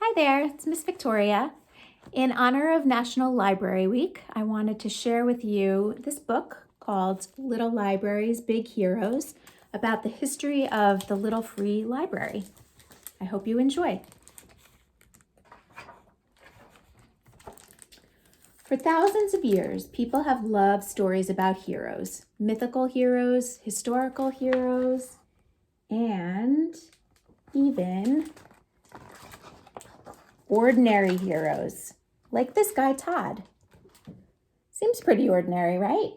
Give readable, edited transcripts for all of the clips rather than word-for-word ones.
Hi there, it's Miss Victoria. In honor of National Library Week, I wanted to share with you this book called Little Libraries, Big Heroes about the history of the Little Free Library. I hope you enjoy. For thousands of years, people have loved stories about heroes, mythical heroes, historical heroes, and even ordinary heroes, like this guy, Todd. Seems pretty ordinary, right?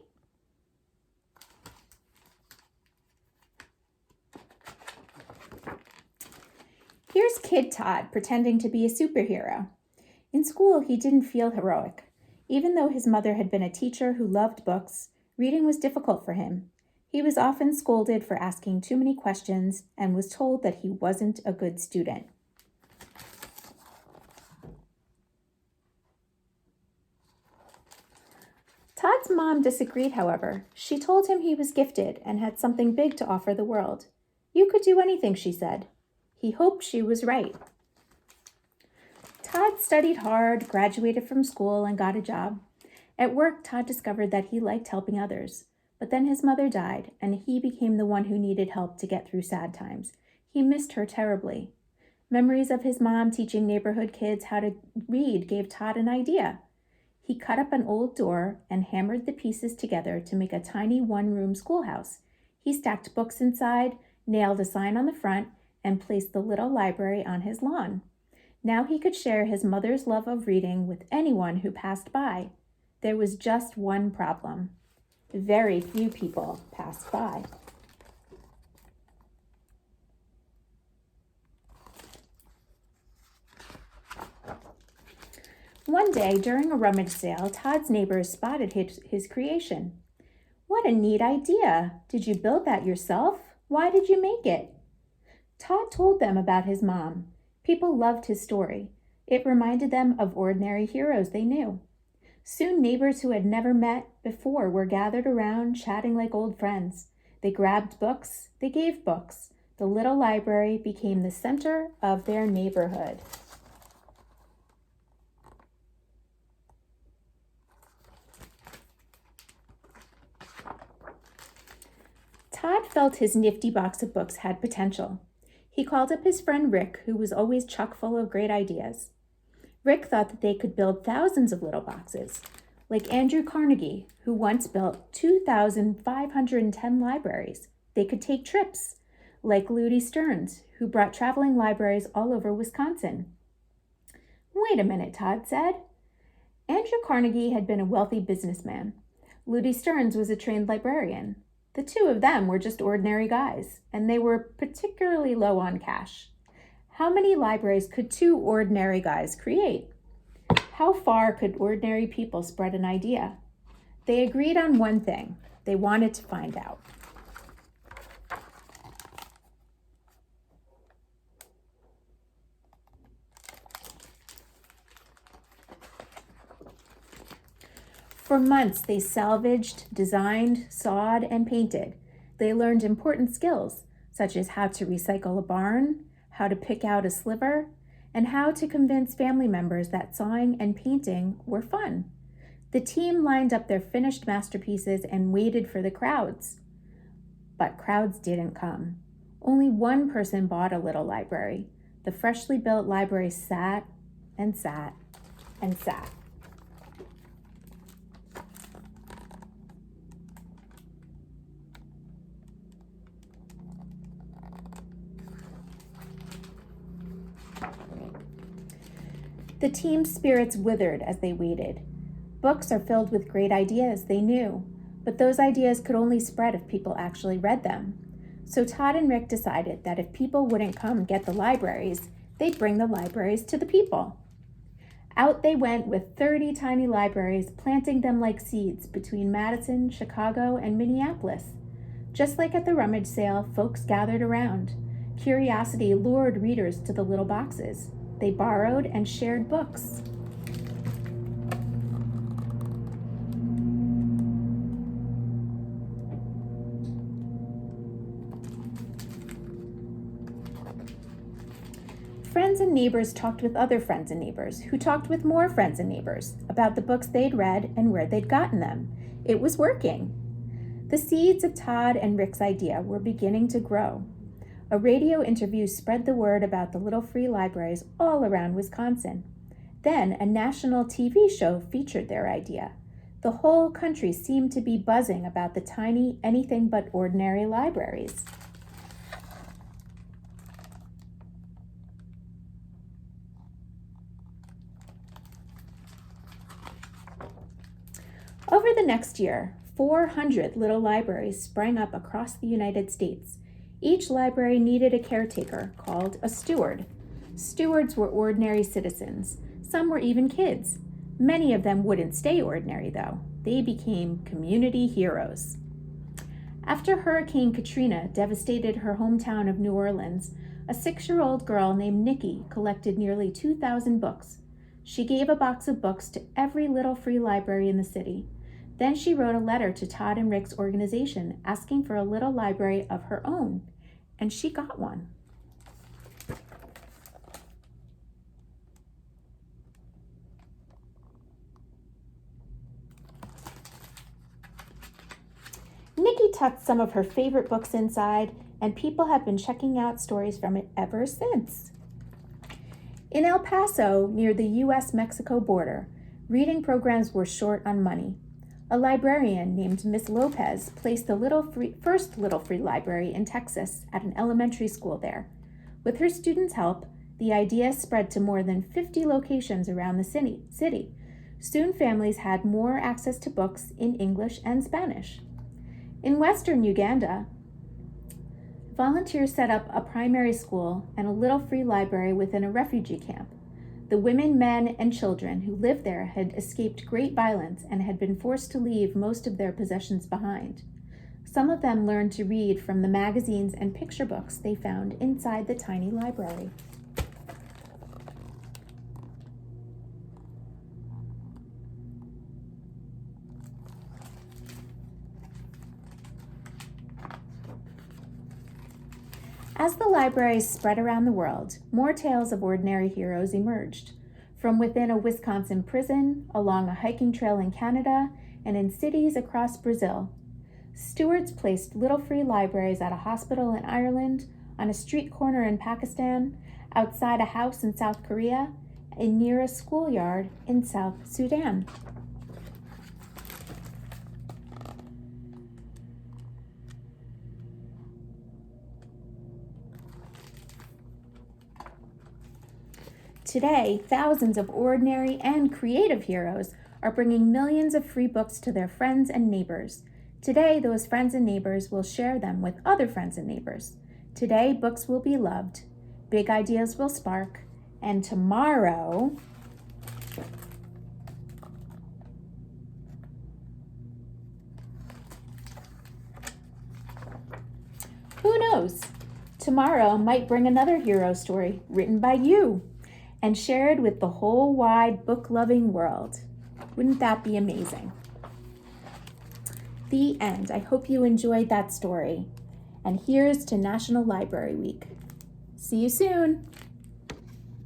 Here's Kid Todd pretending to be a superhero. In school, he didn't feel heroic. Even though his mother had been a teacher who loved books, reading was difficult for him. He was often scolded for asking too many questions and was told that he wasn't a good student. Todd's mom disagreed, however. She told him he was gifted and had something big to offer the world. You could do anything, she said. He hoped she was right. Todd studied hard, graduated from school, and got a job. At work, Todd discovered that he liked helping others. But then his mother died, and he became the one who needed help to get through sad times. He missed her terribly. Memories of his mom teaching neighborhood kids how to read gave Todd an idea. He cut up an old door and hammered the pieces together to make a tiny one-room schoolhouse. He stacked books inside, nailed a sign on the front, and placed the little library on his lawn. Now he could share his mother's love of reading with anyone who passed by. There was just one problem. Very few people passed by. One day, during a rummage sale, Todd's neighbors spotted his creation. What a neat idea! Did you build that yourself? Why did you make it? Todd told them about his mom. People loved his story. It reminded them of ordinary heroes they knew. Soon neighbors who had never met before were gathered around, chatting like old friends. They grabbed books, they gave books. The little library became the center of their neighborhood. Todd felt his nifty box of books had potential. He called up his friend Rick, who was always chock full of great ideas. Rick thought that they could build thousands of little boxes, like Andrew Carnegie, who once built 2,510 libraries. They could take trips, like Ludi Stearns, who brought traveling libraries all over Wisconsin. Wait a minute, Todd said. Andrew Carnegie had been a wealthy businessman. Ludi Stearns was a trained librarian. The two of them were just ordinary guys, and they were particularly low on cash. How many libraries could two ordinary guys create? How far could ordinary people spread an idea? They agreed on one thing. They wanted to find out. For months, they salvaged, designed, sawed, and painted. They learned important skills, such as how to recycle a barn, how to pick out a sliver, and how to convince family members that sawing and painting were fun. The team lined up their finished masterpieces and waited for the crowds. But crowds didn't come. Only one person bought a little library. The freshly built library sat and sat and sat. The team's spirits withered as they waited. Books are filled with great ideas, they knew, but those ideas could only spread if people actually read them. So Todd and Rick decided that if people wouldn't come get the libraries, they'd bring the libraries to the people. Out they went with 30 tiny libraries, planting them like seeds between Madison, Chicago, and Minneapolis. Just like at the rummage sale, folks gathered around. Curiosity lured readers to the little boxes. They borrowed and shared books. Friends and neighbors talked with other friends and neighbors, who talked with more friends and neighbors about the books they'd read and where they'd gotten them. It was working. The seeds of Todd and Rick's idea were beginning to grow. A radio interview spread the word about the little free libraries all around Wisconsin. Then a national TV show featured their idea. The whole country seemed to be buzzing about the tiny, anything but ordinary libraries. Over the next year, 400 little libraries sprang up across the United States. Each library needed a caretaker called a steward. Stewards were ordinary citizens. Some were even kids. Many of them wouldn't stay ordinary, though. They became community heroes. After Hurricane Katrina devastated her hometown of New Orleans, a 6-year-old girl named Nikki collected nearly 2,000 books. She gave a box of books to every little free library in the city. Then she wrote a letter to Todd and Rick's organization asking for a little library of her own, and she got one. Nikki tucked some of her favorite books inside, and people have been checking out stories from it ever since. In El Paso, near the U.S.-Mexico border, reading programs were short on money. A librarian named Miss Lopez placed the first Little Free Library in Texas at an elementary school there. With her students' help, the idea spread to more than 50 locations around the city. Soon families had more access to books in English and Spanish. In western Uganda, volunteers set up a primary school and a little free library within a refugee camp. The women, men, and children who lived there had escaped great violence and had been forced to leave most of their possessions behind. Some of them learned to read from the magazines and picture books they found inside the tiny library. As the libraries spread around the world, more tales of ordinary heroes emerged. From within a Wisconsin prison, along a hiking trail in Canada, and in cities across Brazil. Stewards placed little free libraries at a hospital in Ireland, on a street corner in Pakistan, outside a house in South Korea, and near a schoolyard in South Sudan. Today, thousands of ordinary and creative heroes are bringing millions of free books to their friends and neighbors. Today, those friends and neighbors will share them with other friends and neighbors. Today, books will be loved, big ideas will spark, and tomorrow, who knows? Tomorrow might bring another hero story written by you and shared with the whole wide book-loving world. Wouldn't that be amazing? The end. I hope you enjoyed that story. And here's to National Library Week. See you soon.